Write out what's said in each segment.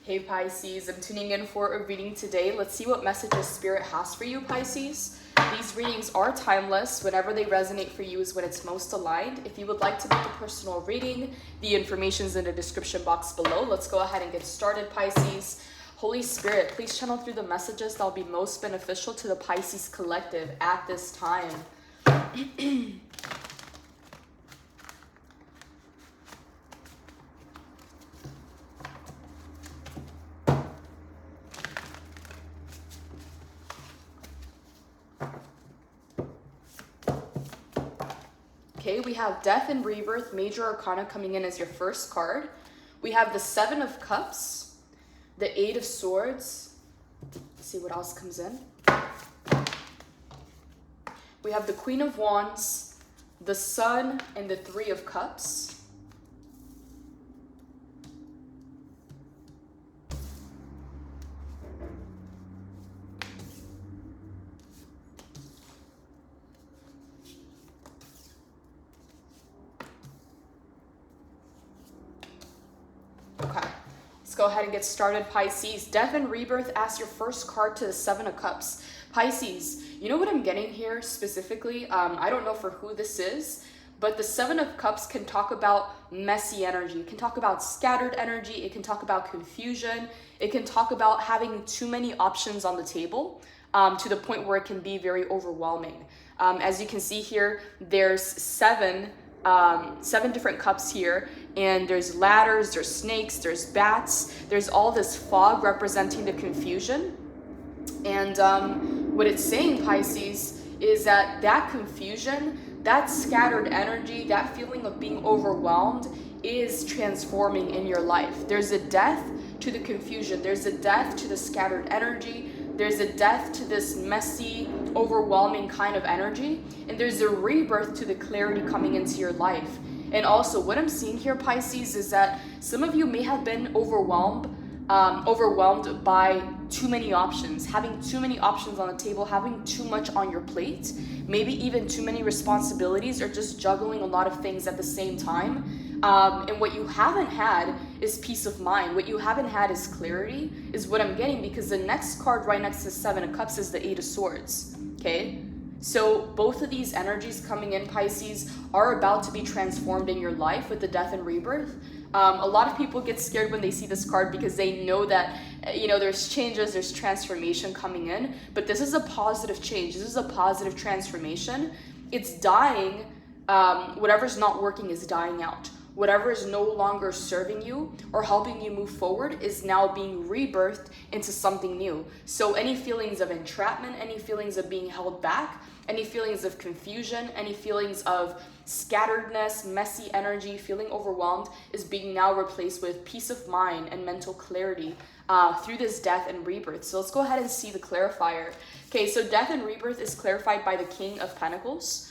Hey Pisces, I'm tuning in for a reading today. Let's see what messages Spirit has for you, Pisces. These readings are timeless. Whenever they resonate for you is when it's most aligned. If you would like to book a personal reading, the information's in the description box below. Let's go ahead and get started, Pisces. Holy Spirit, please channel through the messages that will be most beneficial to the Pisces collective at this time. Okay, we have Death and Rebirth, Major Arcana coming in as your first card. We have the Seven of Cups, the Eight of Swords. Let's see what else comes in. We have the Queen of Wands, the Sun, and the Three of Cups. Okay, let's go ahead and get started, Pisces. Death and Rebirth as your first card to the Seven of Cups. Pisces, you know what I'm getting here specifically? I don't know for who this is, but the Seven of Cups can talk about messy energy. It can talk about scattered energy. It can talk about confusion. It can talk about having too many options on the table to the point where it can be very overwhelming. As you can see here, there's seven different cups here, and there's ladders, there's snakes, there's bats, there's all this fog representing the confusion. And what it's saying, Pisces, is that confusion, that scattered energy, that feeling of being overwhelmed is transforming in your life. There's a death to the confusion. There's a death to the scattered energy. There's a death to this messy, overwhelming kind of energy. And there's a rebirth to the clarity coming into your life. And also what I'm seeing here, Pisces, is that some of you may have been overwhelmed by too many options, having too many options on the table, having too much on your plate, maybe even too many responsibilities, or just juggling a lot of things at the same time. And what you haven't had is peace of mind. What you haven't had is clarity, is what I'm getting, because the next card right next to the Seven of Cups is the Eight of Swords, okay? So both of these energies coming in, Pisces, are about to be transformed in your life with the Death and Rebirth. A lot of people get scared when they see this card because they know that, there's changes, there's transformation coming in, but this is a positive change. This is a positive transformation. It's dying. Whatever's not working is dying out. Whatever is no longer serving you or helping you move forward is now being rebirthed into something new. So any feelings of entrapment, any feelings of being held back, any feelings of confusion, any feelings of scatteredness, messy energy, feeling overwhelmed is being now replaced with peace of mind and mental clarity through this Death and Rebirth. So let's go ahead and see the clarifier. Okay, so Death and Rebirth is clarified by the King of Pentacles.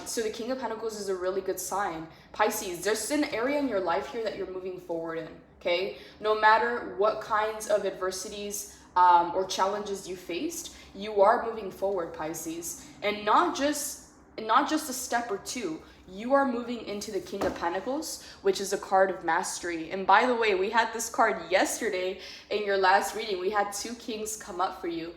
So the King of Pentacles is a really good sign. Pisces, there's an area in your life here that you're moving forward in, okay? No matter what kinds of adversities or challenges you faced, you are moving forward, Pisces. And not just a step or two. You are moving into the King of Pentacles, which is a card of mastery. And by the way, we had this card yesterday in your last reading. We had two kings come up for you.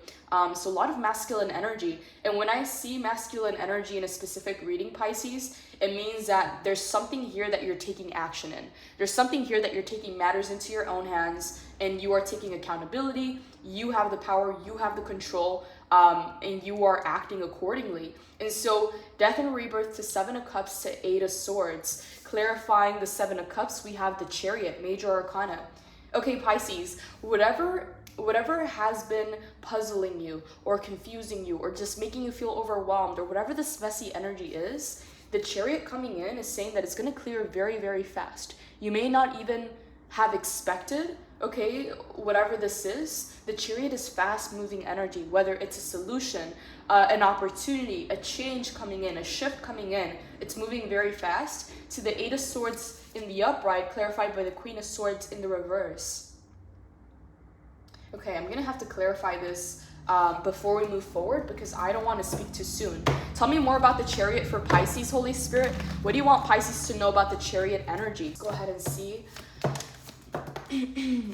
So a lot of masculine energy. And when I see masculine energy in a specific reading, Pisces, it means that there's something here that you're taking action in. There's something here that you're taking matters into your own hands, and you are taking accountability. You have the power, you have the control, and you are acting accordingly. And so Death and Rebirth to Seven of Cups to Eight of Swords. Clarifying the Seven of Cups, we have the Chariot, Major Arcana. Okay, Pisces, whatever has been puzzling you or confusing you or just making you feel overwhelmed or whatever this messy energy is, the Chariot coming in is saying that it's going to clear very, very fast. You may not even have expected, okay, whatever this is. The Chariot is fast moving energy, whether it's a solution, an opportunity, a change coming in, a shift coming in. It's moving very fast. To the Eight of Swords in the upright, clarified by the Queen of Swords in the reverse. Okay, I'm gonna have to clarify this before we move forward because I don't want to speak too soon. Tell me more about the Chariot for Pisces, Holy Spirit. What do you want Pisces to know about the Chariot energy? Let's go ahead and see.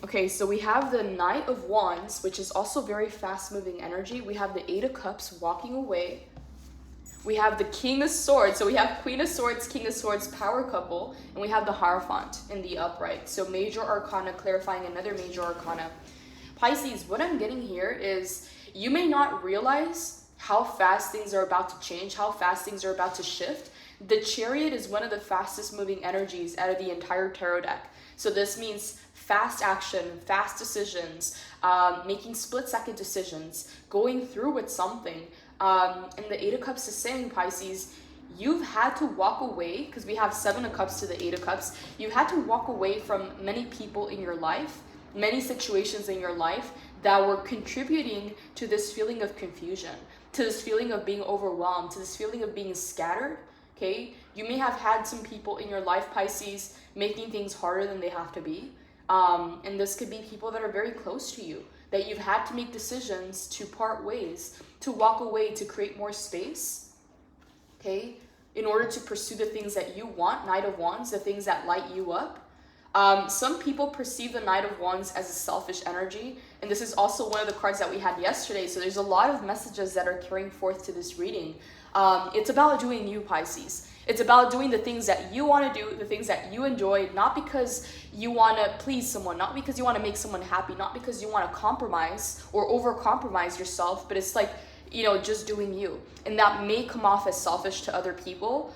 Okay, so we have the Knight of Wands, which is also very fast-moving energy. We have the Eight of Cups walking away. We have the King of Swords. So we have Queen of Swords, King of Swords, power couple, and we have the Hierophant in the upright. So major arcana clarifying another major arcana. Pisces, what I'm getting here is you may not realize how fast things are about to change, how fast things are about to shift. The Chariot is one of the fastest moving energies out of the entire tarot deck. So this means fast action, fast decisions, making split-second decisions, going through with something. And the Eight of Cups is saying, Pisces, you've had to walk away, because we have Seven of Cups to the Eight of Cups. You've had to walk away from many people in your life, many situations in your life that were contributing to this feeling of confusion, to this feeling of being overwhelmed, to this feeling of being scattered. Okay, you may have had some people in your life, Pisces, making things harder than they have to be. And this could be people that are very close to you, that you've had to make decisions to part ways, to walk away, to create more space, okay, in order to pursue the things that you want, Knight of Wands, the things that light you up. Some people perceive the Knight of Wands as a selfish energy, and this is also one of the cards that we had yesterday, so there's a lot of messages that are carrying forth to this reading. It's about doing you, Pisces. It's about doing the things that you want to do, the things that you enjoy, not because you want to please someone, not because you want to make someone happy, not because you want to compromise or over-compromise yourself, but it's like, you know, just doing you. And that may come off as selfish to other people,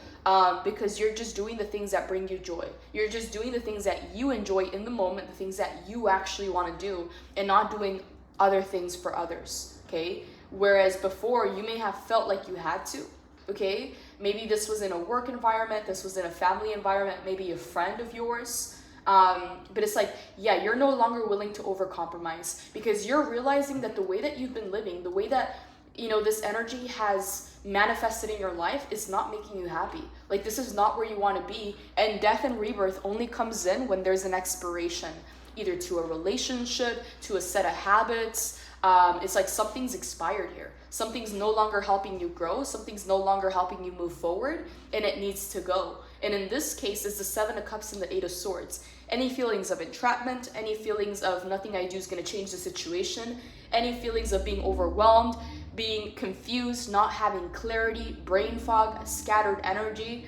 because you're just doing the things that bring you joy. You're just doing the things that you enjoy in the moment, the things that you actually want to do, and not doing other things for others, okay? Whereas before, you may have felt like you had to, okay? Maybe this was in a work environment, this was in a family environment, maybe a friend of yours. But it's like, yeah, you're no longer willing to over-compromise, because you're realizing that the way that you've been living, the way that, you know, this energy has manifested in your life is not making you happy. Like, this is not where you want to be. And death and rebirth only comes in when there's an expiration, either to a relationship, to a set of habits. It's like something's expired here. Something's no longer helping you grow. Something's no longer helping you move forward, and it needs to go. And in this case, it's the Seven of Cups and the Eight of Swords. Any feelings of entrapment, any feelings of nothing I do is going to change the situation, any feelings of being overwhelmed, being confused, not having clarity, brain fog, scattered energy,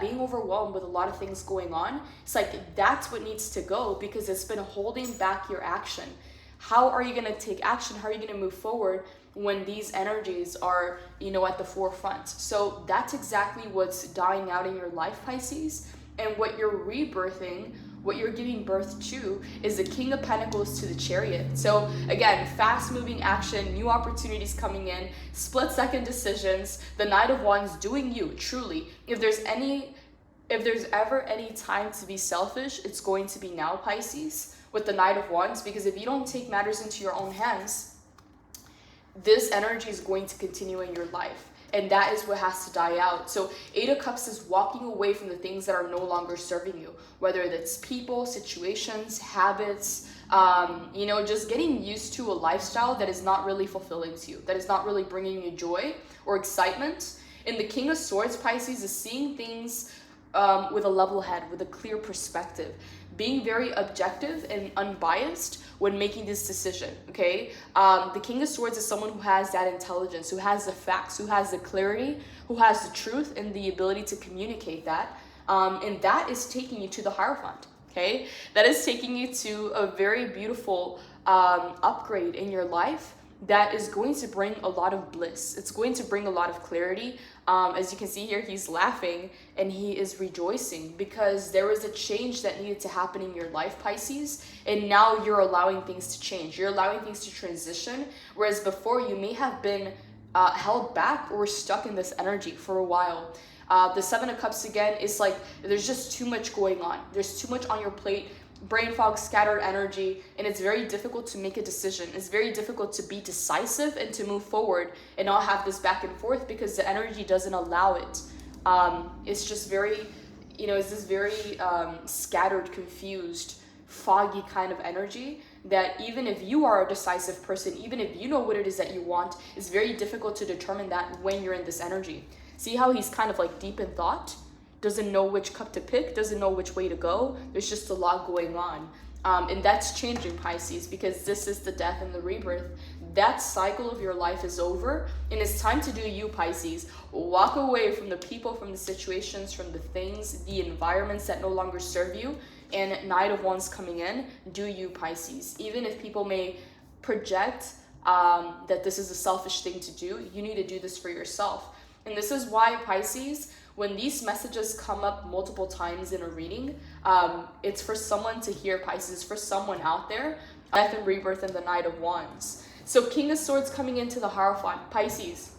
being overwhelmed with a lot of things going on. It's like, that's what needs to go, because it's been holding back your action. How are you going to take action? How are you going to move forward when these energies are, you know, at the forefront? So that's exactly what's dying out in your life, Pisces. And what you're rebirthing, what you're giving birth to, is the King of Pentacles to the Chariot. So again, fast moving action, new opportunities coming in, split second decisions, the Knight of Wands doing you, truly. If there's ever any time to be selfish, it's going to be now, Pisces, with the Knight of Wands, because if you don't take matters into your own hands, this energy is going to continue in your life. And that is what has to die out. So Eight of Cups is walking away from the things that are no longer serving you, whether it's people, situations, habits, you know, just getting used to a lifestyle that is not really fulfilling to you, that is not really bringing you joy or excitement. And the King of Swords, Pisces, is seeing things with a level head, with a clear perspective, being very objective and unbiased when making this decision, okay? The King of Swords is someone who has that intelligence, who has the facts, who has the clarity, who has the truth and the ability to communicate that. And that is taking you to the Hierophant, okay? That is taking you to a very beautiful upgrade in your life that is going to bring a lot of bliss. It's going to bring a lot of clarity. As you can see here, he's laughing and he is rejoicing because there was a change that needed to happen in your life, Pisces, and now you're allowing things to change. You're allowing things to transition, whereas before you may have been held back or stuck in this energy for a while. The Seven of Cups, again, is like there's just too much going on. There's too much on your plate. Brain fog, scattered energy, and it's very difficult to make a decision. It's very difficult to be decisive and to move forward and not have this back and forth because the energy doesn't allow it. It's just very, you know, it's this very scattered, confused, foggy kind of energy that even if you are a decisive person, even if you know what it is that you want, it's very difficult to determine that when you're in this energy. See how he's kind of like deep in thought? Doesn't know which cup to pick, doesn't know which way to go. There's just a lot going on. And that's changing, Pisces, because this is the death and the rebirth. That cycle of your life is over, and it's time to do you, Pisces. Walk away from the people, from the situations, from the things, the environments that no longer serve you. And Knight of Wands coming in, do you, Pisces. Even if people may project that this is a selfish thing to do, you need to do this for yourself. And this is why, Pisces, when these messages come up multiple times in a reading, it's for someone to hear, Pisces, for someone out there. Death and rebirth and the Knight of Wands. So King of Swords coming into the Hierophant. Pisces,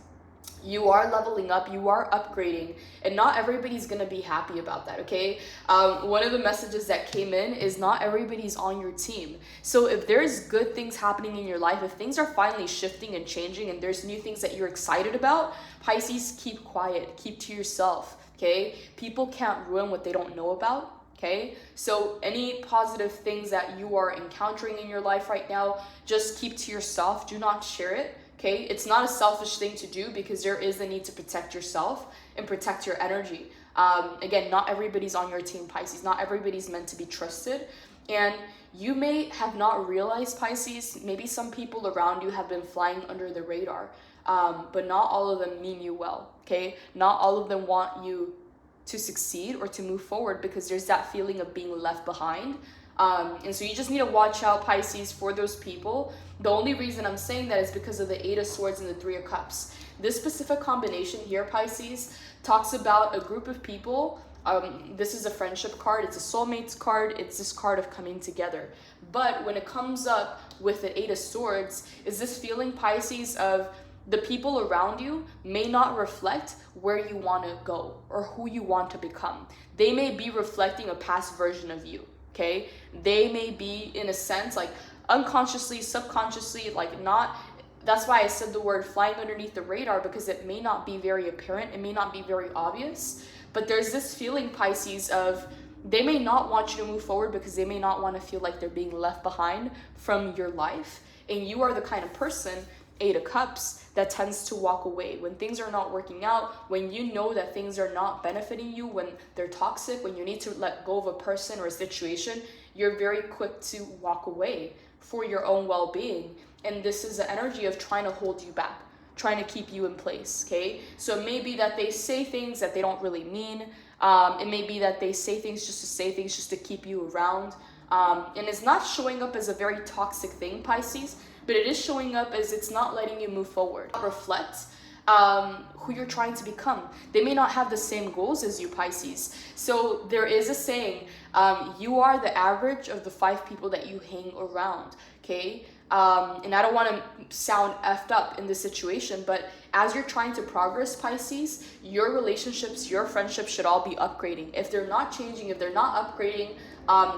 you are leveling up, you are upgrading, and not everybody's gonna be happy about that, okay? One of the messages that came in is not everybody's on your team. So if there's good things happening in your life, if things are finally shifting and changing and there's new things that you're excited about, Pisces, keep quiet, keep to yourself, okay? People can't ruin what they don't know about. Okay, so any positive things that you are encountering in your life right now, just keep to yourself. Do not share it. Okay, it's not a selfish thing to do because there is a need to protect yourself and protect your energy. Again, not everybody's on your team, Pisces. Not everybody's meant to be trusted. And you may have not realized, Pisces, maybe some people around you have been flying under the radar, but not all of them mean you well. Okay, not all of them want you to succeed or to move forward, because there's that feeling of being left behind. And so you just need to watch out, Pisces, for those people. The only reason I'm saying that is because of the Eight of Swords and the Three of Cups. This specific combination here, Pisces, talks about a group of people. This is a friendship card. It's a soulmates card. It's this card of coming together. But when it comes up with the Eight of Swords, is this feeling, Pisces, of the people around you may not reflect where you want to go or who you want to become. They may be reflecting a past version of you, okay? They may be, in a sense, like unconsciously, subconsciously, like not, that's why I said the word flying underneath the radar, because it may not be very apparent, it may not be very obvious, but there's this feeling, Pisces, of they may not want you to move forward because they may not want to feel like they're being left behind from your life. And you are the kind of person, Eight of Cups, that tends to walk away when things are not working out, when you know that things are not benefiting you, when they're toxic, when you need to let go of a person or a situation, you're very quick to walk away for your own well-being. And this is the energy of trying to hold you back, trying to keep you in place, okay? So it may be that they say things that they don't really mean. It may be that they say things just to say things, just to keep you around. And it's not showing up as a very toxic thing, Pisces, but it is showing up as it's not letting you move forward. Reflect who you're trying to become. They may not have the same goals as you, Pisces. So there is a saying, you are the average of the 5 people that you hang around, okay? And I don't want to sound effed up in this situation, but as you're trying to progress, Pisces, your relationships, your friendships should all be upgrading. If they're not changing, if they're not upgrading,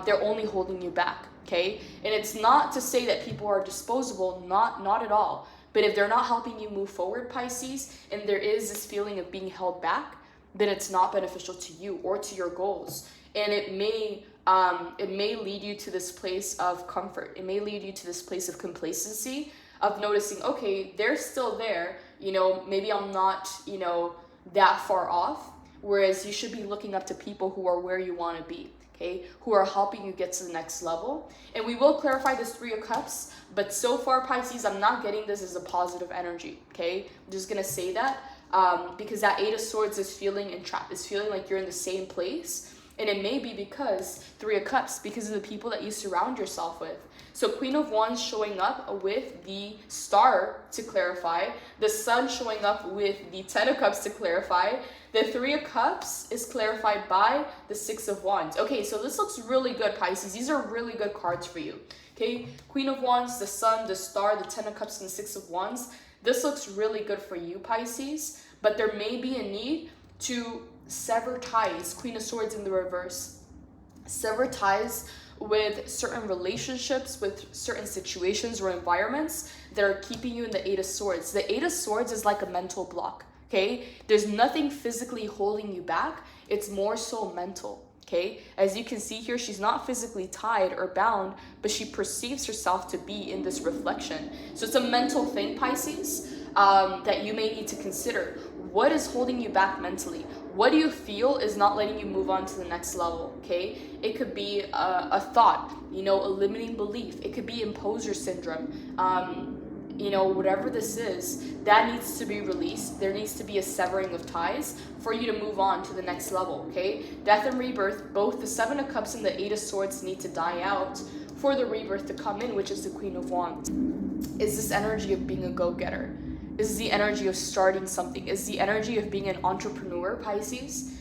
they're only holding you back, okay? And it's not to say that people are disposable, not at all. But if they're not helping you move forward, Pisces, and there is this feeling of being held back, then it's not beneficial to you or to your goals. And it may lead you to this place of comfort. It may lead you to this place of complacency, of noticing, okay, they're still there, you know, maybe I'm not, you know, that far off. Whereas you should be looking up to people who are where you want to be, okay, who are helping you get to the next level. And we will clarify this Three of Cups, but so far, Pisces, I'm not getting this as a positive energy, okay? I'm just gonna say that because that Eight of Swords is feeling entrapped, is feeling like you're in the same place. And it may be because Three of Cups, because of the people that you surround yourself with. So Queen of Wands showing up with the Star to clarify, the Sun showing up with the Ten of Cups to clarify, the Three of Cups is clarified by the Six of Wands. Okay, so this looks really good, Pisces. These are really good cards for you. Okay, Queen of Wands, the Sun, the Star, the Ten of Cups, and the Six of Wands. This looks really good for you, Pisces, but there may be a need to sever ties. Queen of Swords in the reverse. Sever ties with certain relationships, with certain situations or environments that are keeping you in the Eight of Swords. The Eight of Swords is like a mental block, okay? There's nothing physically holding you back. It's more so mental, okay? As you can see here, she's not physically tied or bound, but she perceives herself to be in this reflection. So it's a mental thing, Pisces, that you may need to consider. What is holding you back mentally? What do you feel is not letting you move on to the next level, okay? It could be a thought, you know, a limiting belief. It could be imposter syndrome. You know, whatever this is, that needs to be released. There needs to be a severing of ties for you to move on to the next level, okay? Death and rebirth, both the Seven of Cups and the Eight of Swords need to die out for the rebirth to come in, which is the Queen of Wands. Is this energy of being a go-getter? Is the energy of starting something? Is the energy of being an entrepreneur, Pisces?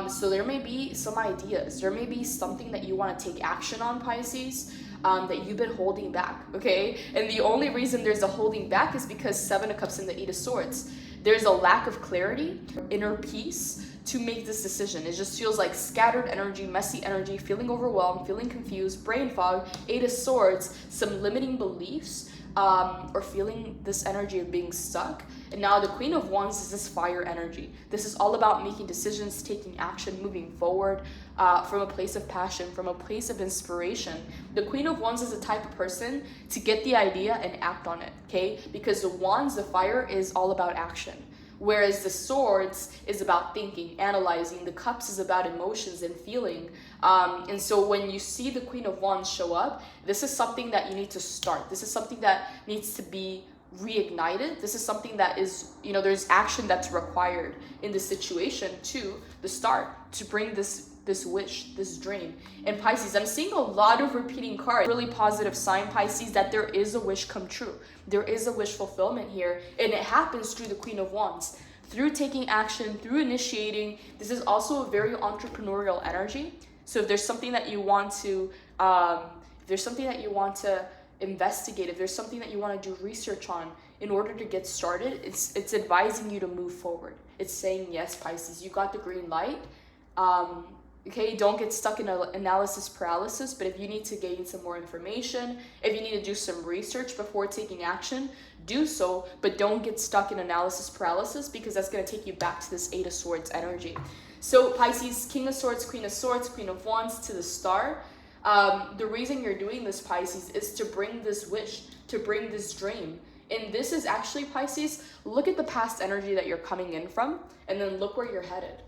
So there may be some ideas. There may be something that you want to take action on, Pisces, that you've been holding back, okay? And the only reason there's a holding back is because Seven of Cups and the Eight of Swords. There's a lack of clarity, inner peace to make this decision. It just feels like scattered energy, messy energy, feeling overwhelmed, feeling confused, brain fog, Eight of Swords, some limiting beliefs, or feeling this energy of being stuck. And now the Queen of Wands is this fire energy. This is all about making decisions, taking action, moving forward from a place of passion, from a place of inspiration. The Queen of Wands is the type of person to get the idea and act on it, okay? Because the Wands, the fire, is all about action. Whereas the Swords is about thinking, analyzing. The Cups is about emotions and feeling. And so when you see the Queen of Wands show up, this is something that you need to start. This is something that needs to be reignited. This is something that is, you know, there's action that's required in the situation to the start, to bring this wish, this dream. And Pisces, I'm seeing a lot of repeating cards. Really positive sign, Pisces, that there is a wish come true. There is a wish fulfillment here, and it happens through the Queen of Wands. Through taking action, through initiating. This is also a very entrepreneurial energy. So if there's something that you want to, investigate, if there's something that you want to do research on in order to get started, it's advising you to move forward. It's saying, yes, Pisces, you got the green light. Okay, don't get stuck in analysis paralysis, but if you need to gain some more information, if you need to do some research before taking action, do so, but don't get stuck in analysis paralysis, because that's going to take you back to this Eight of Swords energy. So Pisces, King of Swords, Queen of Wands to the Star. The reason you're doing this, Pisces, is to bring this wish, to bring this dream. And this is actually, Pisces, look at the past energy that you're coming in from, and then look where you're headed.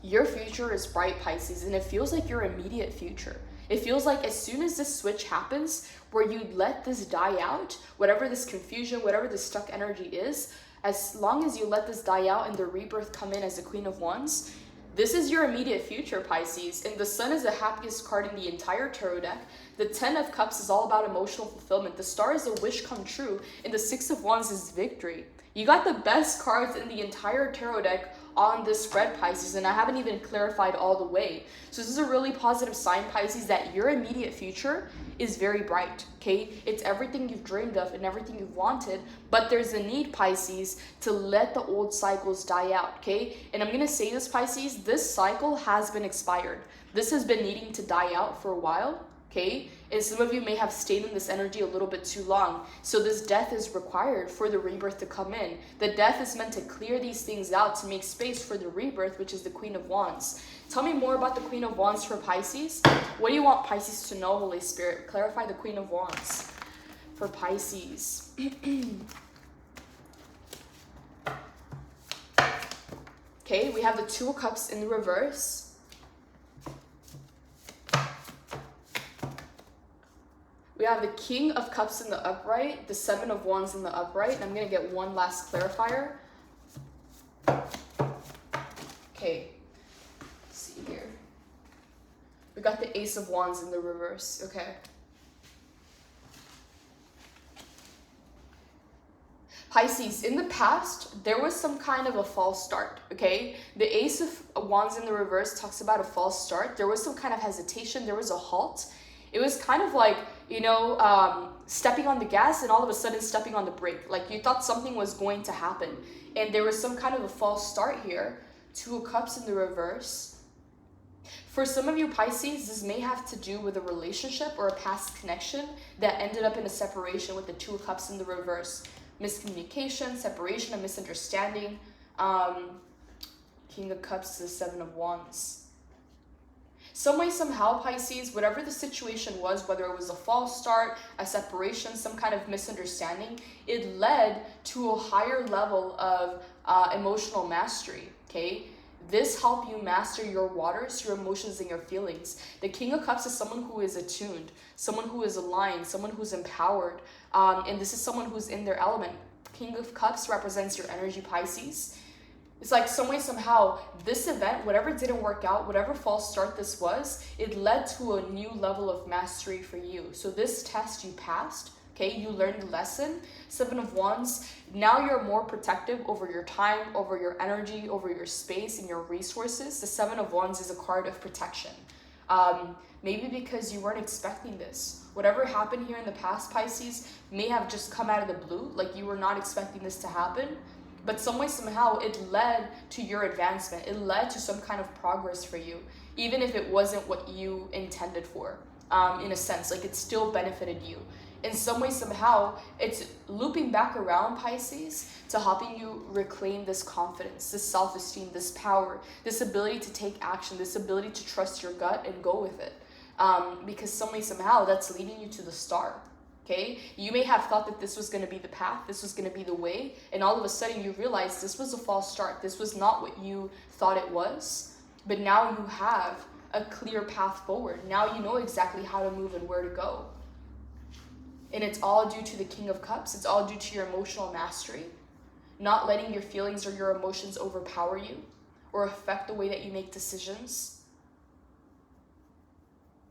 Your future is bright, Pisces, and it feels like your immediate future. It feels like as soon as this switch happens, where you let this die out, whatever this confusion, whatever this stuck energy is, as long as you let this die out and the rebirth come in as the Queen of Wands, this is your immediate future, Pisces. And the Sun is the happiest card in the entire tarot deck. The Ten of Cups is all about emotional fulfillment. The Star is a wish come true, and the Six of Wands is victory. You got the best cards in the entire tarot deck on this spread, Pisces, and I haven't even clarified all the way. So this is a really positive sign, Pisces, that your immediate future is very bright, okay? It's everything you've dreamed of and everything you've wanted, but there's a need, Pisces, to let the old cycles die out, okay? And I'm gonna say this, Pisces, this cycle has been expired. This has been needing to die out for a while, okay? And some of you may have stayed in this energy a little bit too long. So this death is required for the rebirth to come in. The death is meant to clear these things out to make space for the rebirth, which is the Queen of Wands. Tell me more about the Queen of Wands for Pisces. What do you want Pisces to know, Holy Spirit? Clarify the Queen of Wands for Pisces. Okay, we have the Two of Cups in the reverse. We have the King of Cups in the upright, the Seven of Wands in the upright, and I'm going to get one last clarifier. Okay, let's see here. We got the Ace of Wands in the reverse, okay. Pisces, in the past, there was some kind of a false start, okay? The Ace of Wands in the reverse talks about a false start. There was some kind of hesitation. There was a halt. It was kind of like, you know, stepping on the gas and all of a sudden stepping on the brake. Like you thought something was going to happen. And there was some kind of a false start here. Two of Cups in the reverse. For some of you, Pisces, this may have to do with a relationship or a past connection that ended up in a separation with the Two of Cups in the reverse. Miscommunication, separation, a misunderstanding. King of Cups to the Seven of Wands. Some way, somehow, Pisces, whatever the situation was, whether it was a false start, a separation, some kind of misunderstanding, it led to a higher level of emotional mastery, okay? This helped you master your waters, your emotions, and your feelings. The King of Cups is someone who is attuned, someone who is aligned, someone who's empowered, and this is someone who's in their element. King of Cups represents your energy, Pisces. It's like some way, somehow, this event, whatever didn't work out, whatever false start this was, it led to a new level of mastery for you. So this test you passed, okay, you learned the lesson. Seven of Wands, now you're more protective over your time, over your energy, over your space and your resources. The Seven of Wands is a card of protection. Maybe because you weren't expecting this. Whatever happened here in the past, Pisces, may have just come out of the blue, like you were not expecting this to happen. But some way, somehow, it led to your advancement. It led to some kind of progress for you, even if it wasn't what you intended for, in a sense. Like, it still benefited you. In some way, somehow, it's looping back around, Pisces, to helping you reclaim this confidence, this self-esteem, this power, this ability to take action, this ability to trust your gut and go with it. Because some way, somehow, that's leading you to the star. Okay, you may have thought that this was going to be the path, this was going to be the way, and all of a sudden you realize this was a false start. This was not what you thought it was, but now you have a clear path forward. Now you know exactly how to move and where to go. And it's all due to the King of Cups. It's all due to your emotional mastery, not letting your feelings or your emotions overpower you or affect the way that you make decisions.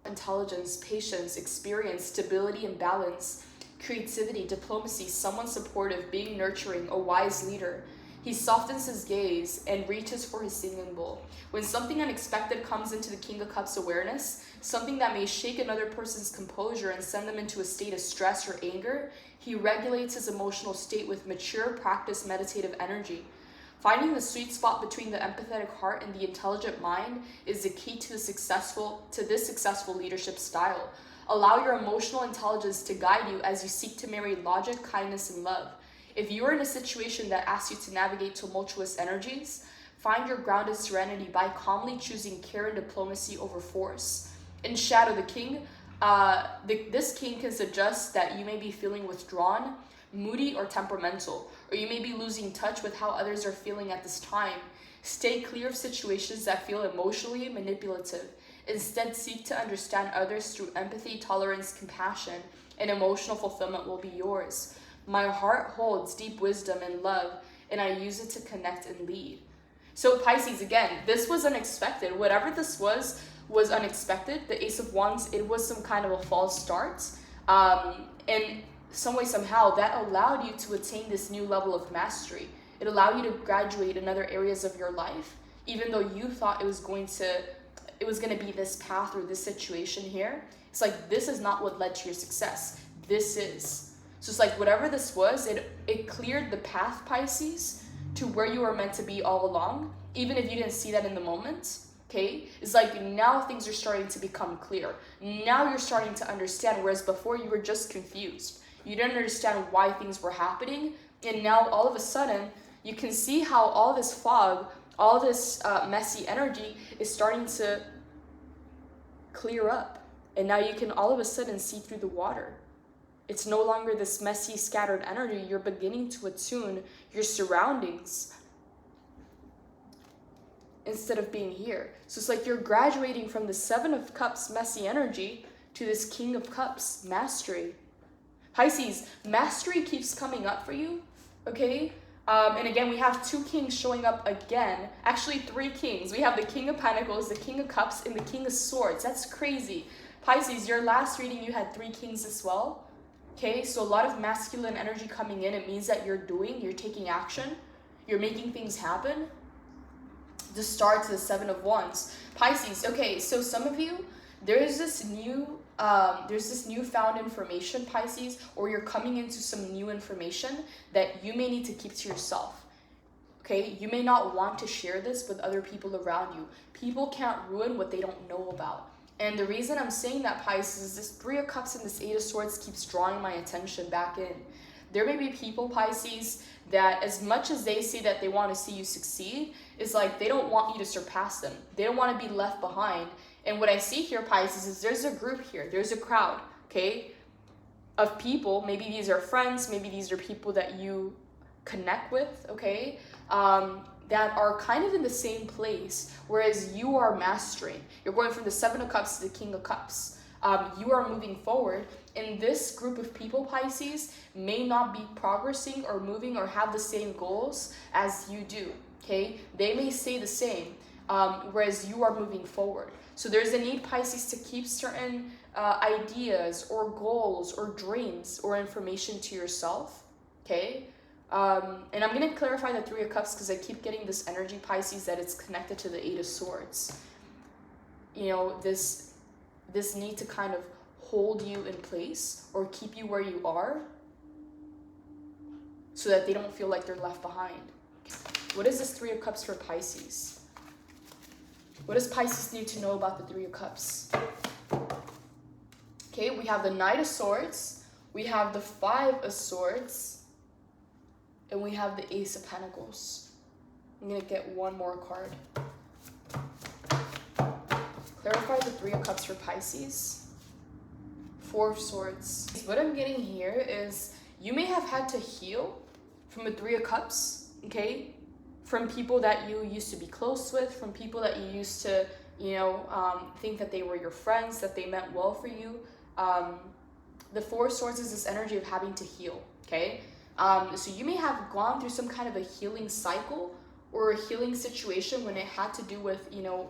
Intelligence, patience, experience, stability and balance, creativity, diplomacy, someone supportive, being nurturing, a wise leader. He softens his gaze and reaches for his singing bowl. When something unexpected comes into the King of Cups awareness, something that may shake another person's composure and send them into a state of stress or anger, he regulates his emotional state with mature, practiced meditative energy. Finding the sweet spot between the empathetic heart and the intelligent mind is the key to this successful leadership style. Allow your emotional intelligence to guide you as you seek to marry logic, kindness, and love. If you are in a situation that asks you to navigate tumultuous energies, find your grounded serenity by calmly choosing care and diplomacy over force. In Shadow, the King, this King can suggest that you may be feeling withdrawn, moody, or temperamental, or you may be losing touch with how others are feeling at this time. Stay clear of situations that feel emotionally manipulative. Instead, seek to understand others through empathy, tolerance, compassion, and emotional fulfillment will be yours. My heart holds deep wisdom and love, and I use it to connect and lead. So Pisces, again, this was unexpected. Whatever this was unexpected. The Ace of Wands, it was some kind of a false start. And some way, somehow, that allowed you to attain this new level of mastery. It allowed you to graduate in other areas of your life, even though you thought it was going to be this path or this situation here. It's like, this is not what led to your success. This is. So it's like, whatever this was, it cleared the path, Pisces, to where you were meant to be all along, even if you didn't see that in the moment. Okay, it's like now things are starting to become clear. Now you're starting to understand, whereas before you were just confused. You didn't understand why things were happening, and now all of a sudden, you can see how all this fog, all this messy energy is starting to clear up. And now you can all of a sudden see through the water. It's no longer this messy, scattered energy. You're beginning to attune your surroundings instead of being here. So it's like you're graduating from the Seven of Cups messy energy to this King of Cups mastery. Pisces, mastery keeps coming up for you, okay? And again, we have two kings showing up again. Actually, three kings. We have the King of Pentacles, the King of Cups, and the King of Swords. That's crazy. Pisces, your last reading, you had three kings as well. Okay, so a lot of masculine energy coming in. It means that you're taking action. You're making things happen. The Star to the Seven of Wands. Pisces, okay, so some of you, there's this newfound information, Pisces, or you're coming into some new information that you may need to keep to yourself. Okay, you may not want to share this with other people around you. People can't ruin what they don't know about. And the reason I'm saying that, Pisces, is this Three of Cups and this Eight of Swords keeps drawing my attention back in. There may be people, Pisces, that as much as they say that they want to see you succeed, it's like they don't want you to surpass them. They don't want to be left behind. And what I see here, Pisces, is there's a group here, there's a crowd, okay, of people. Maybe these are friends, maybe these are people that you connect with, okay, that are kind of in the same place, whereas you are mastering. You're going from the Seven of Cups to the King of Cups. You are moving forward, and this group of people, Pisces, may not be progressing or moving or have the same goals as you do, okay? They may stay the same, whereas you are moving forward. So there's a need, Pisces, to keep certain ideas or goals or dreams or information to yourself, okay? And I'm going to clarify the Three of Cups because I keep getting this energy, Pisces, that it's connected to the Eight of Swords. You know, this need to kind of hold you in place or keep you where you are so that they don't feel like they're left behind. What is this Three of Cups for Pisces? What does Pisces need to know about the Three of Cups? Okay, we have the Knight of Swords, we have the Five of Swords, and we have the Ace of Pentacles. I'm going to get one more card. Clarify the Three of Cups for Pisces. Four of Swords. What I'm getting here is you may have had to heal from the Three of Cups, okay? From people that you used to be close with, from people that you used to, think that they were your friends, that they meant well for you. The Four of Swords is this energy of having to heal, okay? So you may have gone through some kind of a healing cycle or a healing situation when it had to do with,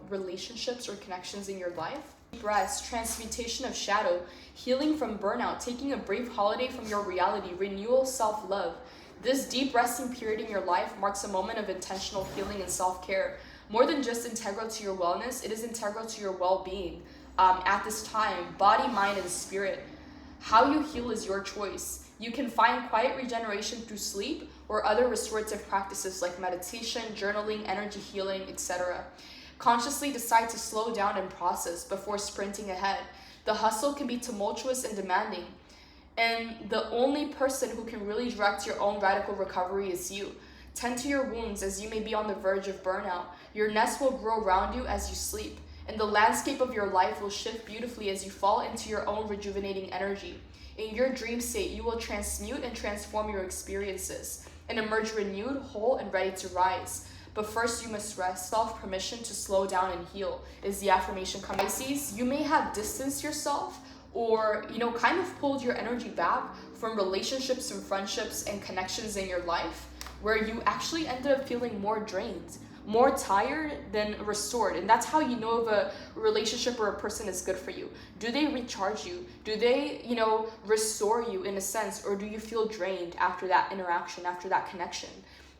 relationships or connections in your life. Rest, transmutation of shadow, healing from burnout, taking a brief holiday from your reality, renewal, self-love. This deep resting period in your life marks a moment of intentional healing and self-care. More than just integral to your wellness, it is integral to your well-being. At this time, body, mind, and spirit. How you heal is your choice. You can find quiet regeneration through sleep or other restorative practices like meditation, journaling, energy healing, etc. Consciously decide to slow down and process before sprinting ahead. The hustle can be tumultuous and demanding, and the only person who can really direct your own radical recovery is you. Tend to your wounds as you may be on the verge of burnout. Your nest will grow around you as you sleep, and the landscape of your life will shift beautifully as you fall into your own rejuvenating energy. In your dream state, you will transmute and transform your experiences and emerge renewed, whole, and ready to rise. But first you must rest. Self-permission to slow down and heal is the affirmation coming. Pisces, you may have distanced yourself or, kind of pulled your energy back from relationships and friendships and connections in your life where you actually ended up feeling more drained, more tired than restored. And that's how you know if a relationship or a person is good for you. Do they recharge you? Do they, restore you in a sense? Or do you feel drained after that interaction, after that connection?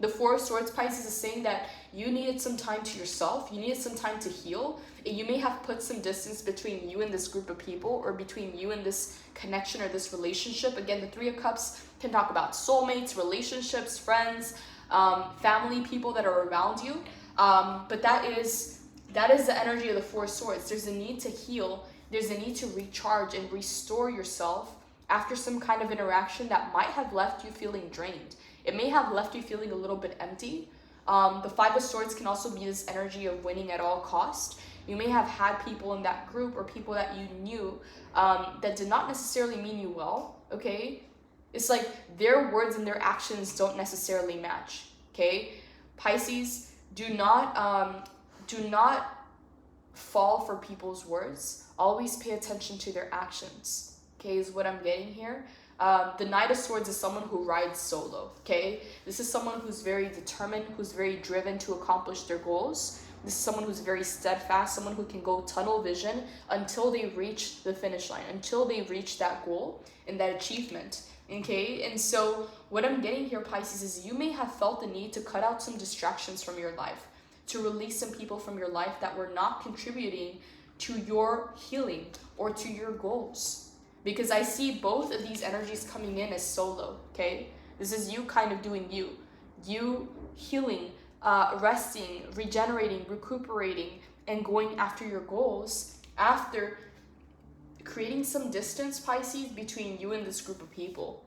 The Four of Swords, Pisces, is saying that you needed some time to yourself. You needed some time to heal. And you may have put some distance between you and this group of people or between you and this connection or this relationship. Again, the Three of Cups can talk about soulmates, relationships, friends, family, people that are around you. But that is the energy of the Four of Swords. There's a need to heal. There's a need to recharge and restore yourself after some kind of interaction that might have left you feeling drained. It may have left you feeling a little bit empty. The Five of Swords can also be this energy of winning at all cost. You may have had people in that group or people that you knew that did not necessarily mean you well, okay? It's like their words and their actions don't necessarily match, okay? Pisces, do not fall for people's words. Always pay attention to their actions, okay, is what I'm getting here. The Knight of Swords is someone who rides solo, okay? This is someone who's very determined, who's very driven to accomplish their goals. This is someone who's very steadfast, someone who can go tunnel vision until they reach the finish line, until they reach that goal and that achievement, okay? And so what I'm getting here, Pisces, is you may have felt the need to cut out some distractions from your life, to release some people from your life that were not contributing to your healing or to your goals. Because I see both of these energies coming in as solo, okay? This is you kind of doing you. You healing, resting, regenerating, recuperating, and going after your goals after creating some distance, Pisces, between you and this group of people.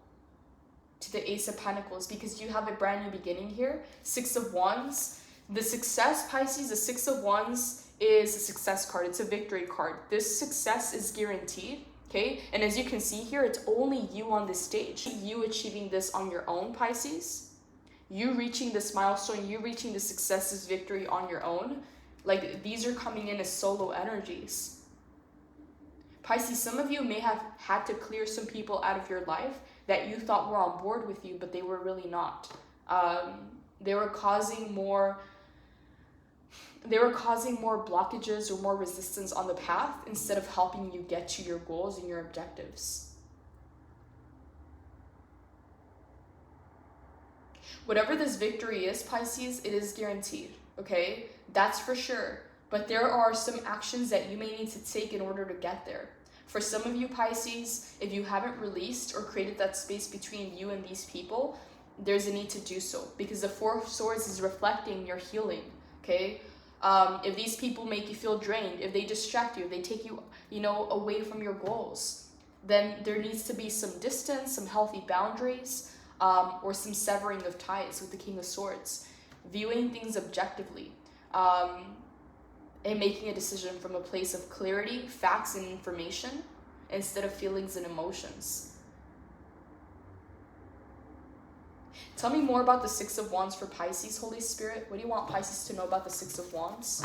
To the Ace of Pentacles, because you have a brand new beginning here. Six of Wands. The success, Pisces, the Six of Wands is a success card. It's a victory card. This success is guaranteed, okay? And as you can see here, it's only you on this stage. You achieving this on your own, Pisces. You reaching this milestone, you reaching the success, this victory on your own. Like, these are coming in as solo energies. Pisces, some of you may have had to clear some people out of your life that you thought were on board with you, but they were really not. They were causing more blockages or more resistance on the path instead of helping you get to your goals and your objectives. Whatever this victory is, Pisces, it is guaranteed, okay? That's for sure. But there are some actions that you may need to take in order to get there. For some of you, Pisces, if you haven't released or created that space between you and these people, there's a need to do so, because the Four of Swords is reflecting your healing, okay? If these people make you feel drained, if they distract you, if they take you, away from your goals, then there needs to be some distance, some healthy boundaries, or some severing of ties with the King of Swords, viewing things objectively, and making a decision from a place of clarity, facts, and information instead of feelings and emotions. Tell me more about the Six of Wands for Pisces, Holy Spirit. What do you want Pisces to know about the Six of Wands?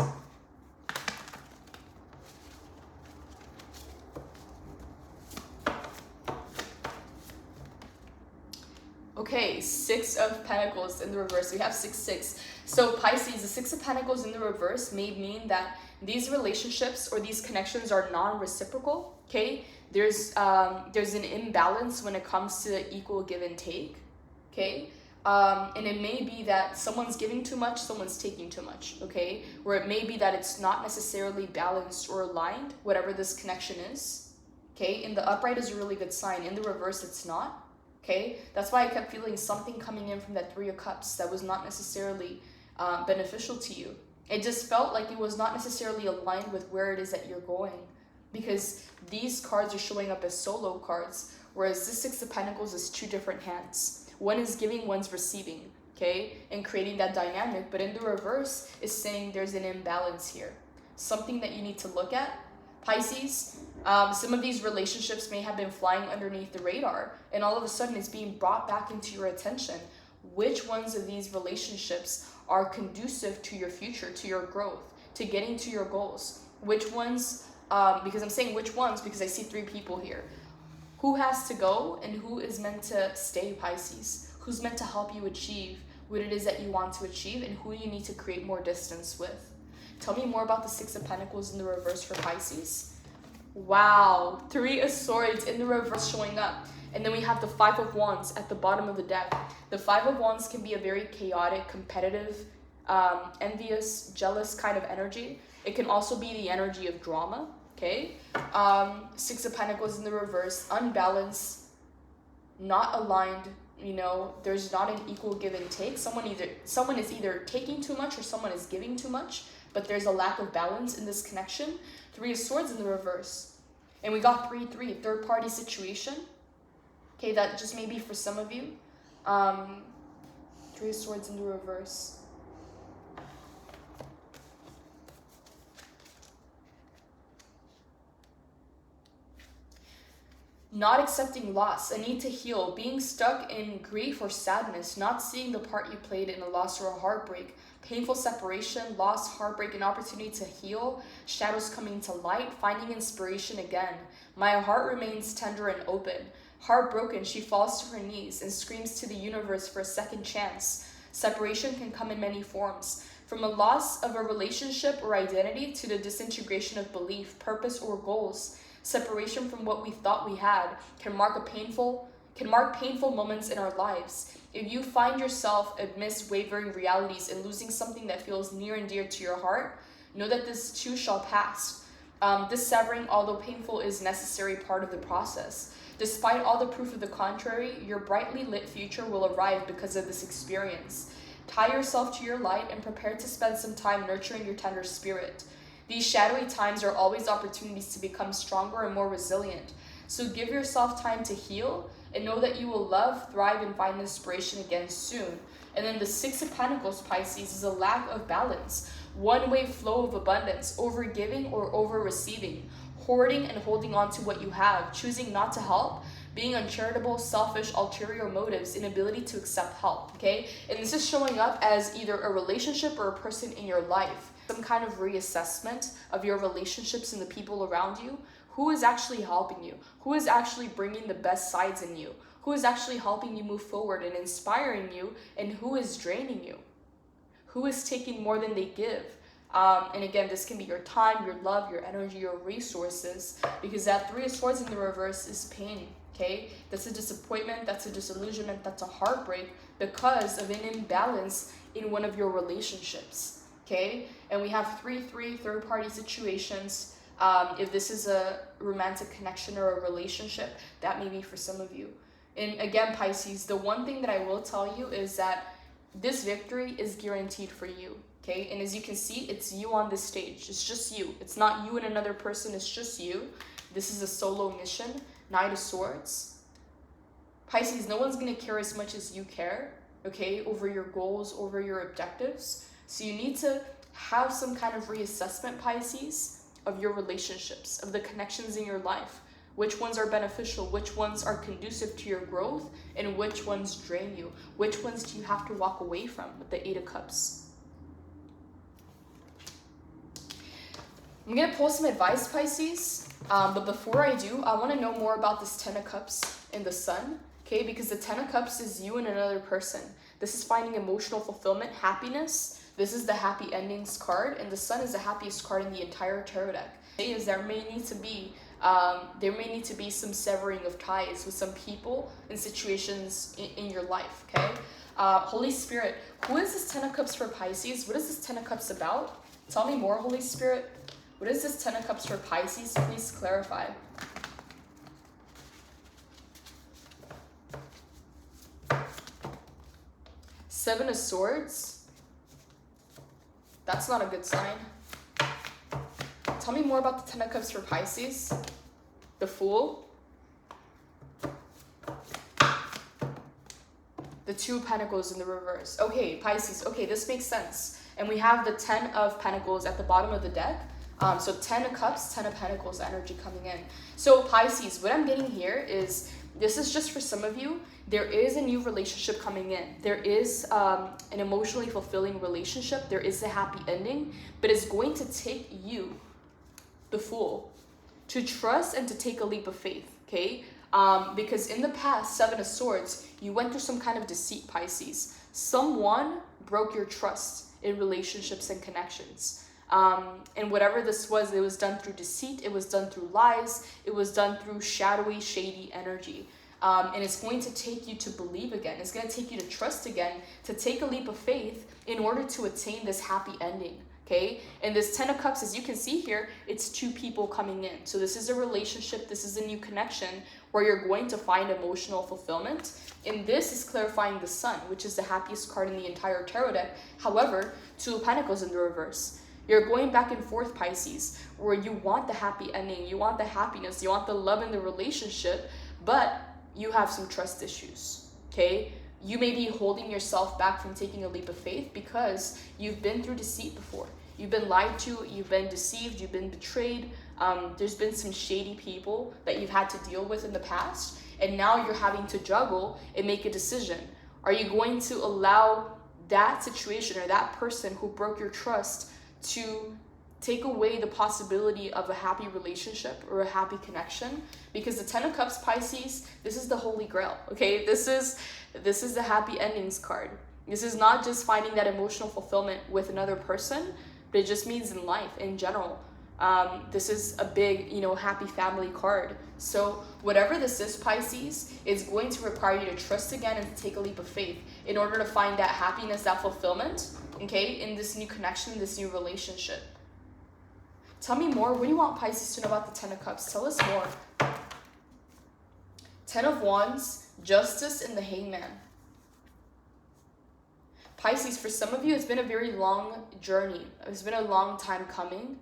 Okay, Six of Pentacles in the reverse. We have 6-6. So Pisces, the Six of Pentacles in the reverse may mean that these relationships or these connections are non-reciprocal, okay? There's an imbalance when it comes to equal give and take, okay? And it may be that someone's giving too much, someone's taking too much, okay? Or it may be that it's not necessarily balanced or aligned, whatever this connection is, okay? In the upright is a really good sign. In the reverse, it's not, okay? That's why I kept feeling something coming in from that Three of Cups that was not necessarily beneficial to you. It just felt like it was not necessarily aligned with where it is that you're going, because these cards are showing up as solo cards, whereas this Six of Pentacles is two different hands. One is giving, one's receiving, okay? And creating that dynamic. But in the reverse is saying there's an imbalance here. Something that you need to look at. Pisces, some of these relationships may have been flying underneath the radar, and all of a sudden it's being brought back into your attention. Which ones of these relationships are conducive to your future, to your growth, to getting to your goals? Which ones, because I'm saying which ones because I see three people here. Who has to go and who is meant to stay, Pisces? Who's meant to help you achieve what it is that you want to achieve, and who you need to create more distance with? Tell me more about the Six of Pentacles in the reverse for Pisces. Wow, Three of Swords in the reverse showing up. And then we have the Five of Wands at the bottom of the deck. The Five of Wands can be a very chaotic, competitive, envious, jealous kind of energy. It can also be the energy of drama. Okay, Six of Pentacles in the reverse, unbalanced, not aligned, there's not an equal give and take. Someone is either taking too much or someone is giving too much, but there's a lack of balance in this connection. Three of Swords in the reverse. And we got 3-3, third party situation. Okay, that just may be for some of you. Three of Swords in the reverse. Not accepting loss, a need to heal, being stuck in grief or sadness, not seeing the part you played in a loss or a heartbreak, painful separation, loss, heartbreak, an opportunity to heal, shadows coming to light, finding inspiration again. My heart remains tender and open. Heartbroken, she falls to her knees and screams to the universe for a second chance. Separation can come in many forms, from a loss of a relationship or identity to the disintegration of belief, purpose, or goals. Separation from what we thought we had can mark painful moments in our lives. If you find yourself amidst wavering realities and losing something that feels near and dear to your heart, know that this too shall pass. This severing, although painful, is a necessary part of the process. Despite all the proof of the contrary, your brightly lit future will arrive because of this experience. Tie yourself to your light and prepare to spend some time nurturing your tender spirit. These shadowy times are always opportunities to become stronger and more resilient. So give yourself time to heal and know that you will love, thrive, and find inspiration again soon. And then the Six of Pentacles, Pisces, is a lack of balance. one-way flow of abundance, over giving or over receiving, hoarding and holding on to what you have, choosing not to help, being uncharitable, selfish, ulterior motives, inability to accept help, okay? And this is showing up as either a relationship or a person in your life. Some kind of reassessment of your relationships and the people around you. Who is actually helping you? Who is actually bringing the best sides in you? Who is actually helping you move forward and inspiring you? And who is draining you? Who is taking more than they give? And again, this can be your time, your love, your energy, your resources, because that Three of Swords in the reverse is pain. Okay, that's a disappointment, that's a disillusionment, that's a heartbreak because of an imbalance in one of your relationships. Okay, and we have 3-3 third-party situations. If this is a romantic connection or a relationship, that may be for some of you. And again, Pisces, the one thing that I will tell you is that this victory is guaranteed for you. Okay, and as you can see, it's you on this stage. It's just you. It's not you and another person. It's just you. This is a solo mission. Knight of Swords. Pisces, no one's going to care as much as you care, okay, over your goals, over your objectives. So you need to have some kind of reassessment, Pisces, of your relationships, of the connections in your life. Which ones are beneficial, which ones are conducive to your growth, and which ones drain you. Which ones do you have to walk away from with the Eight of Cups? I'm going to pull some advice, Pisces. But before I do, I want to know more about this Ten of Cups in the Sun, okay? Because the Ten of Cups is you and another person. This is finding emotional fulfillment, happiness. This is the Happy Endings card, and the Sun is the happiest card in the entire tarot deck. Is there may need to be some severing of ties with some people and situations in your life, okay? Holy Spirit, who is this Ten of Cups for Pisces? What is this Ten of Cups about? Tell me more, Holy Spirit. What is this Ten of Cups for Pisces? Please clarify. Seven of Swords. That's not a good sign. Tell me more about the Ten of Cups for Pisces. The Fool. The Two of Pentacles in the reverse. Okay, Pisces. Okay, this makes sense. And we have the Ten of Pentacles at the bottom of the deck. So 10 of Cups, 10 of Pentacles energy coming in. So Pisces, what I'm getting here is, this is just for some of you, there is a new relationship coming in. There is an emotionally fulfilling relationship. There is a happy ending, but it's going to take you, the Fool, to trust and to take a leap of faith, okay? Because in the past, Seven of Swords, you went through some kind of deceit, Pisces. Someone broke your trust in relationships and connections. And whatever this was, it was done through deceit, it was done through lies, it was done through shadowy, shady energy. And it's going to take you to believe again. It's going to take you to trust again, to take a leap of faith in order to attain this happy ending, okay? And this Ten of Cups, as you can see here, it's two people coming in. So this is a relationship, this is a new connection where you're going to find emotional fulfillment. And this is clarifying the Sun, which is the happiest card in the entire tarot deck. However, Two of Pentacles in the reverse. You're going back and forth, Pisces, where you want the happy ending, you want the happiness, you want the love in the relationship, but you have some trust issues, okay? You may be holding yourself back from taking a leap of faith because you've been through deceit before. You've been lied to, you've been deceived, you've been betrayed. There's been some shady people that you've had to deal with in the past, and now you're having to juggle and make a decision. Are you going to allow that situation or that person who broke your trust to take away the possibility of a happy relationship or a happy connection? Because the Ten of Cups, Pisces, this is the Holy Grail, okay? This is the Happy Endings card. This is not just finding that emotional fulfillment with another person, but it just means in life, in general. This is a big, happy family card. So whatever this is, Pisces, is going to require you to trust again and to take a leap of faith in order to find that happiness, that fulfillment, okay, in this new connection, this new relationship. Tell me more. What do you want Pisces to know about the Ten of Cups? Tell us more. Ten of Wands, Justice, and the Hangman. Pisces, for some of you, it's been a very long journey. It's been a long time coming.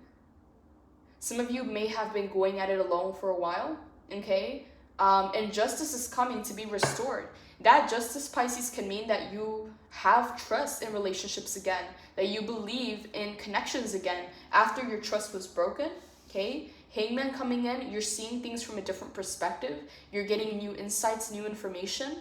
Some of you may have been going at it alone for a while, okay? and justice is coming to be restored. That justice, Pisces, can mean that you have trust in relationships again, that you believe in connections again after your trust was broken, okay? Hangman coming in, you're seeing things from a different perspective. You're getting new insights, new information.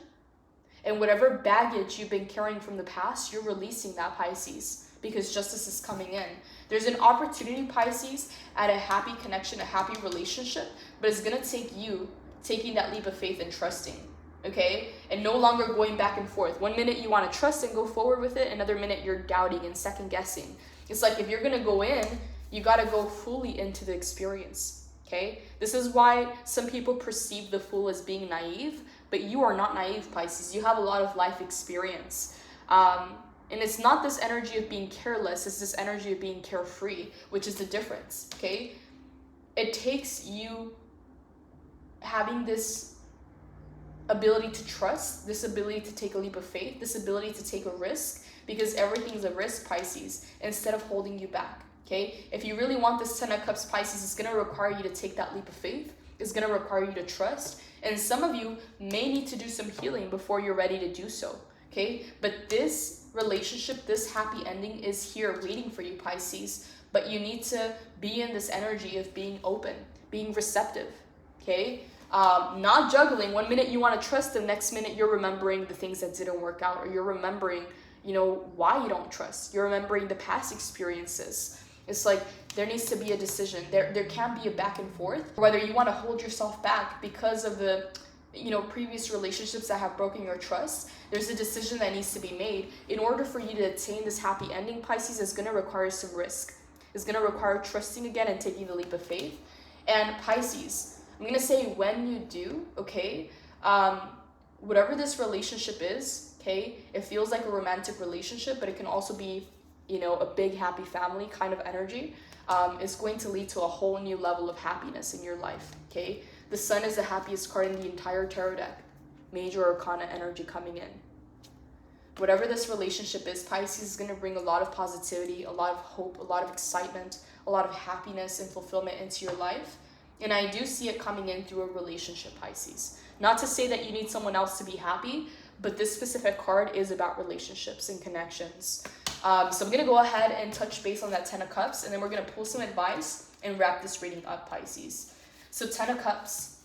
And whatever baggage you've been carrying from the past, you're releasing that, Pisces, because justice is coming in. There's an opportunity, Pisces, at a happy connection, a happy relationship, but it's going to take you taking that leap of faith and trusting, okay? And no longer going back and forth. One minute you want to trust and go forward with it, another minute you're doubting and second guessing. It's like if you're going to go in, you got to go fully into the experience, okay? This is why some people perceive the fool as being naive, but you are not naive, Pisces. You have a lot of life experience. And it's not this energy of being careless, it's this energy of being carefree, which is the difference, okay? It takes you having this ability to trust, this ability to take a leap of faith, this ability to take a risk, because everything's a risk, Pisces, instead of holding you back, okay? If you really want this 10 of Cups, Pisces, it's going to require you to take that leap of faith. It's going to require you to trust. And some of you may need to do some healing before you're ready to do so, okay? But this relationship, this happy ending is here waiting for you, Pisces. But you need to be in this energy of being open, being receptive, okay? Not juggling. One minute you want to trust, the next minute you're remembering the things that didn't work out, or you're remembering, you know, why you don't trust. You're remembering the past experiences. It's like there needs to be a decision. There can't be a back and forth. Whether you want to hold yourself back because of the, you know, previous relationships that have broken your trust, there's a decision that needs to be made. In order for you to attain this happy ending, Pisces, is going to require some risk. It's going to require trusting again and taking the leap of faith. And Pisces, I'm going to say when you do, okay, whatever this relationship is, okay, it feels like a romantic relationship, but it can also be, you know, a big happy family kind of energy. Is going to lead to a whole new level of happiness in your life, okay? The Sun is the happiest card in the entire tarot deck. Major Arcana energy coming in. Whatever this relationship is, Pisces, is going to bring a lot of positivity, a lot of hope, a lot of excitement, a lot of happiness and fulfillment into your life. And I do see it coming in through a relationship, Pisces. Not to say that you need someone else to be happy, but this specific card is about relationships and connections. So I'm going to go ahead and touch base on that 10 of Cups, and then we're going to pull some advice and wrap this reading up, Pisces. So 10 of Cups,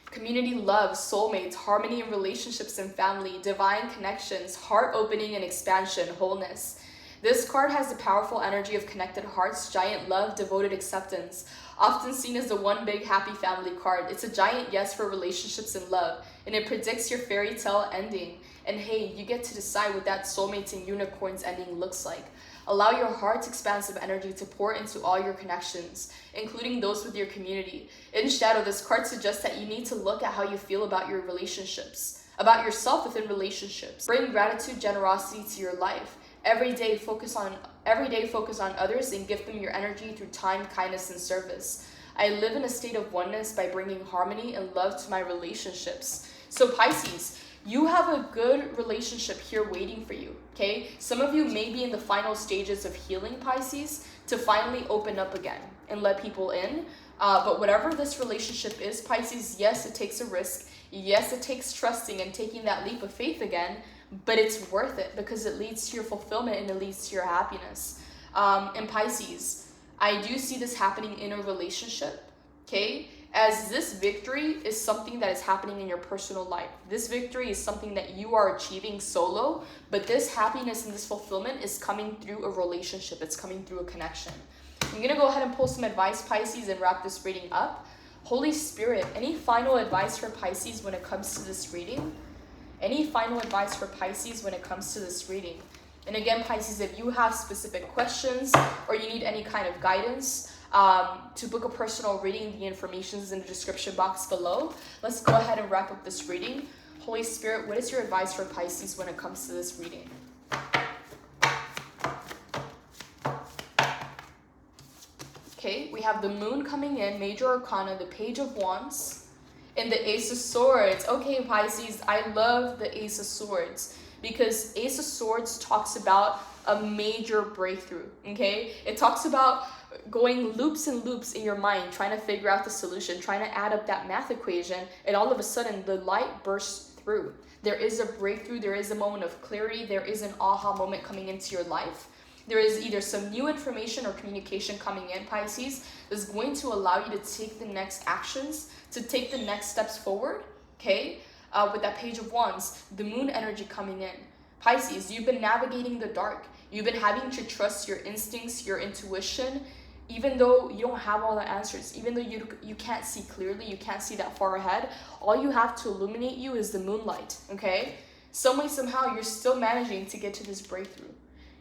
community, love, soulmates, harmony in relationships and family, divine connections, heart opening and expansion, wholeness. This card has the powerful energy of connected hearts, giant love, devoted acceptance, often seen as the one big happy family card. It's a giant yes for relationships and love, and it predicts your fairy tale ending. And hey, you get to decide what that soulmates and unicorns ending looks like. Allow your heart's expansive energy to pour into all your connections, including those with your community. In shadow, this card suggests that you need to look at how you feel about your relationships, about yourself within relationships. Bring gratitude, generosity to your life. Every day focus on others and give them your energy through time, kindness, and service. I live in a state of oneness by bringing harmony and love to my relationships. So Pisces, you have a good relationship here waiting for you, okay? Some of you may be in the final stages of healing, Pisces, to finally open up again and let people in. But whatever this relationship is, Pisces, yes, it takes a risk. Yes, it takes trusting and taking that leap of faith again, but it's worth it because it leads to your fulfillment and it leads to your happiness. And Pisces, I do see this happening in a relationship, okay? As this victory is something that is happening in your personal life. This victory is something that you are achieving solo, but this happiness and this fulfillment is coming through a relationship. It's coming through a connection. I'm going to go ahead and pull some advice, Pisces, and wrap this reading up. Holy Spirit, any final advice for Pisces when it comes to this reading? Any final advice for Pisces when it comes to this reading? And again, Pisces, if you have specific questions or you need any kind of guidance to book a personal reading, the information is in the description box below. Let's go ahead and wrap up this reading. Holy Spirit, what is your advice for Pisces when it comes to this reading? Okay, we have the Moon coming in, Major Arcana, the Page of Wands, and the Ace of Swords. Okay, Pisces, I love the Ace of Swords because Ace of Swords talks about a major breakthrough, okay? It talks about going loops and loops in your mind, trying to figure out the solution, trying to add up that math equation, and all of a sudden the light bursts through. There is a breakthrough, there is a moment of clarity, there is an aha moment coming into your life. There is either some new information or communication coming in, Pisces, that's going to allow you to take the next actions, to take the next steps forward, okay? With that Page of Wands, the moon energy coming in. Pisces, you've been navigating the dark. You've been having to trust your instincts, your intuition, even though you don't have all the answers, even though you can't see clearly, you can't see that far ahead. All you have to illuminate you is the moonlight, okay? Some way, somehow, you're still managing to get to this breakthrough.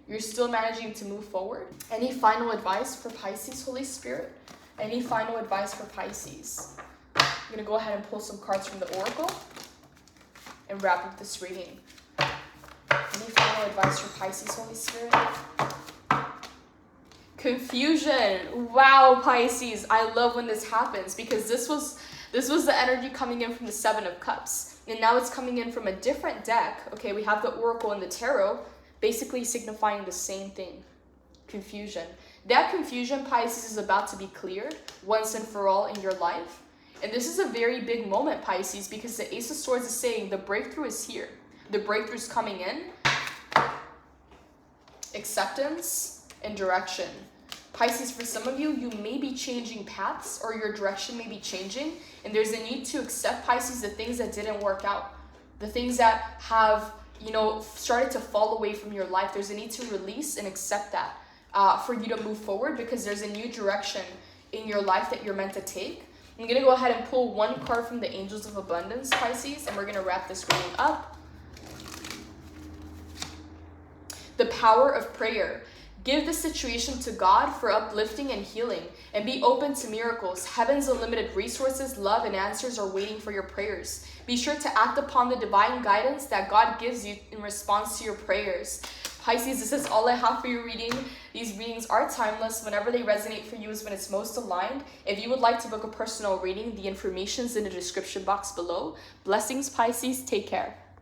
You're still managing to move forward. Any final advice for Pisces, Holy Spirit? Any final advice for Pisces? I'm going to go ahead and pull some cards from the Oracle and wrap up this reading. Any final advice for Pisces, Holy Spirit? Confusion. Wow, Pisces. I love when this happens because this was the energy coming in from the Seven of Cups. And now it's coming in from a different deck. Okay, we have the Oracle and the Tarot, basically signifying the same thing. Confusion. That confusion, Pisces, is about to be cleared once and for all in your life. And this is a very big moment, Pisces, because the Ace of Swords is saying the breakthrough is here. The breakthrough is coming in. Acceptance and direction. Pisces, for some of you, you may be changing paths or your direction may be changing. And there's a need to accept, Pisces, the things that didn't work out. The things that have, started to fall away from your life. There's a need to release and accept that for you to move forward because there's a new direction in your life that you're meant to take. I'm going to go ahead and pull one card from the Angels of Abundance, Pisces, and we're going to wrap this reading up. The power of prayer. Give the situation to God for uplifting and healing, and be open to miracles. Heaven's unlimited resources, love, and answers are waiting for your prayers. Be sure to act upon the divine guidance that God gives you in response to your prayers. Pisces, this is all I have for your reading. These readings are timeless. Whenever they resonate for you is when it's most aligned. If you would like to book a personal reading, the information is in the description box below. Blessings, Pisces. Take care.